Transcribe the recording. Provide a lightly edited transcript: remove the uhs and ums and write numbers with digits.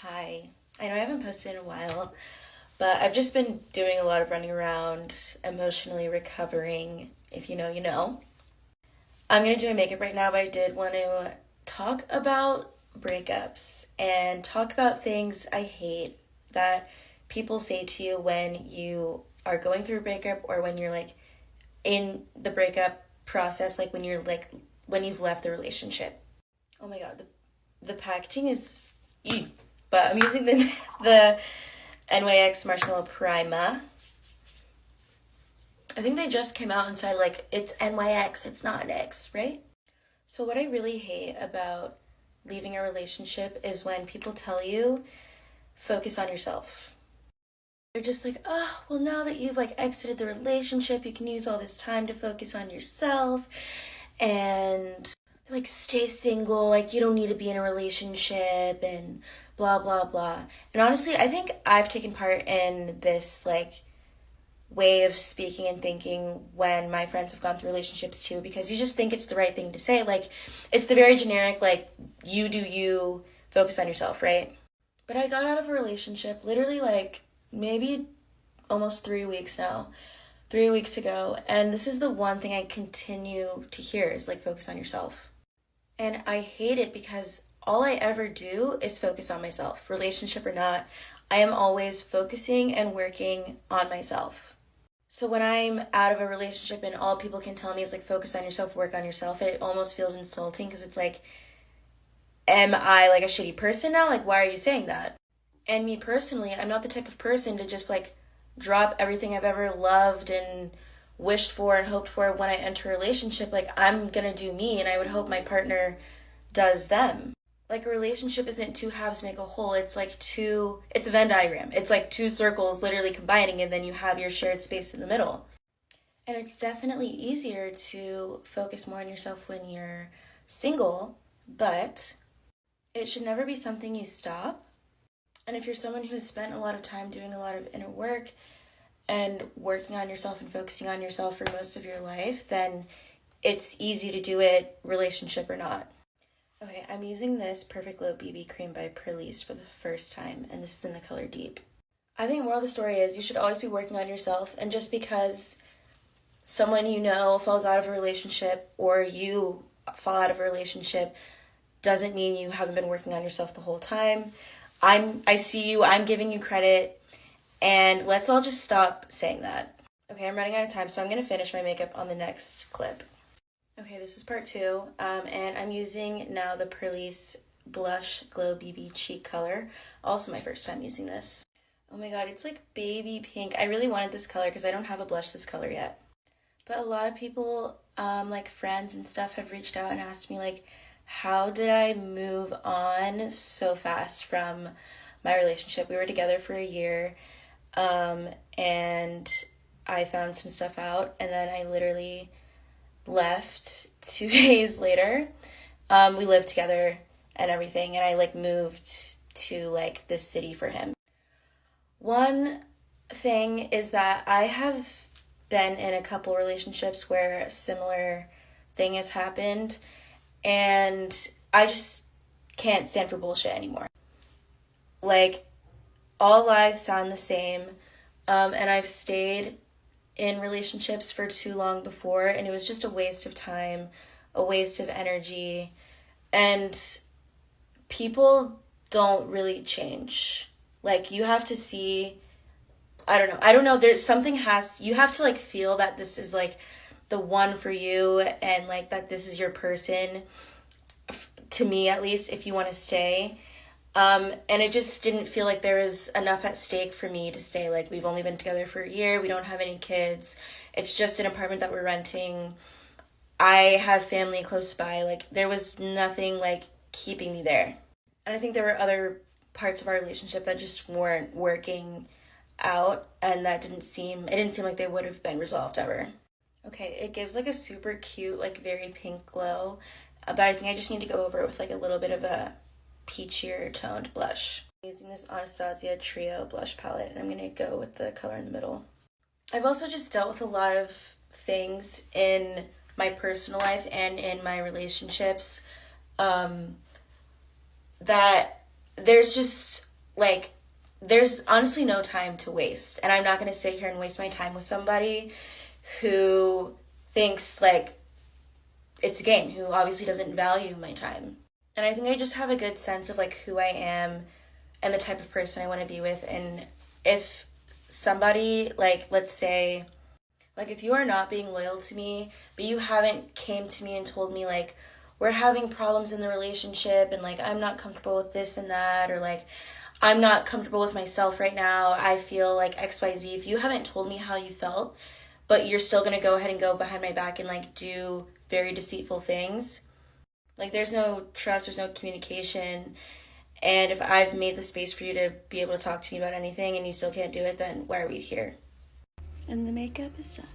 Hi. I know I haven't posted in a while, but I've just been doing a lot of running around, emotionally recovering. If you know, you know. I'm gonna do my makeup right now, but I did want to talk about breakups and talk about things I hate that people say to you when you are going through a breakup or when you're like in the breakup process, like when you've left the relationship. Oh my god, the packaging is ew. But I'm using the NYX Marshmallow Prima. I think they just came out and said like it's NYX, it's not an X, right? So what I really hate about leaving a relationship is when people tell you focus on yourself. They're just like, oh, well, now that you've like exited the relationship, you can use all this time to focus on yourself and like stay single, like you don't need to be in a relationship and blah blah blah. And honestly, I think I've taken part in this like way of speaking and thinking when my friends have gone through relationships too, because you just think it's the right thing to say. Like it's the very generic like you do you, focus on yourself, right? But I got out of a relationship literally like maybe almost 3 weeks now. 3 weeks ago, and this is the one thing I continue to hear is like focus on yourself. And I hate it because all I ever do is focus on myself, relationship or not. I am always focusing and working on myself. So when I'm out of a relationship and all people can tell me is like focus on yourself, work on yourself, it almost feels insulting because it's like, am I like a shitty person now? Like, why are you saying that? And me personally, I'm not the type of person to just like drop everything I've ever loved and wished for and hoped for when I enter a relationship. Like, I'm gonna do me, and I would hope my partner does them. Like, a relationship isn't two halves make a whole. It's like it's a Venn diagram. It's like two circles literally combining, and then you have your shared space in the middle. And it's definitely easier to focus more on yourself when you're single, but it should never be something you stop. And if you're someone who's spent a lot of time doing a lot of inner work and working on yourself and focusing on yourself for most of your life, then it's easy to do it, relationship or not. Okay, I'm using this Perfect Glow BB Cream by Prelise for the first time, and this is in the color Deep. I think moral of the story is you should always be working on yourself, and just because someone you know falls out of a relationship or you fall out of a relationship doesn't mean you haven't been working on yourself the whole time. I see you, I'm giving you credit, and let's all just stop saying that. Okay, I'm running out of time, so I'm going to finish my makeup on the next clip. Okay, this is part two, and I'm using now the Perlice Blush Glow BB Cheek color. Also my first time using this. Oh my god, it's like baby pink. I really wanted this color because I don't have a blush this color yet. But a lot of people, like friends and stuff, have reached out and asked me, like, how did I move on so fast from my relationship? We were together for a year, and I found some stuff out, and then I literally left 2 days later. We lived together and everything, and I like moved to like this city for him. One thing is that I have been in a couple relationships where a similar thing has happened, and I just can't stand for bullshit anymore. Like, all lies sound the same, and I've stayed in relationships for too long before, and it was just a waste of time, a waste of energy, and people don't really change. Like, you have to see, I don't know, there's something you have to like feel that this is like the one for you, and like that this is your person, to me at least, if you want to stay. And it just didn't feel like there was enough at stake for me to stay. Like, we've only been together for a year. We don't have any kids. It's just an apartment that we're renting. I have family close by. Like, there was nothing, like, keeping me there. And I think there were other parts of our relationship that just weren't working out, and it didn't seem like they would have been resolved ever. Okay, it gives, like, a super cute, like, very pink glow. But I think I just need to go over it with, like, a little bit of a peachier toned blush. I'm using this Anastasia Trio blush palette, and I'm going to go with the color in the middle. I've also just dealt with a lot of things in my personal life and in my relationships that there's just like, there's honestly no time to waste. And I'm not going to sit here and waste my time with somebody who thinks, like, it's a game, who obviously doesn't value my time. And I think I just have a good sense of, like, who I am and the type of person I want to be with. And if somebody, like, let's say, like, if you are not being loyal to me, but you haven't came to me and told me, like, we're having problems in the relationship and, like, I'm not comfortable with this and that, or, like, I'm not comfortable with myself right now, I feel like XYZ. If you haven't told me how you felt, but you're still going to go ahead and go behind my back and, like, do very deceitful things, like, there's no trust, there's no communication. And if I've made the space for you to be able to talk to me about anything and you still can't do it, then why are we here? And the makeup is done.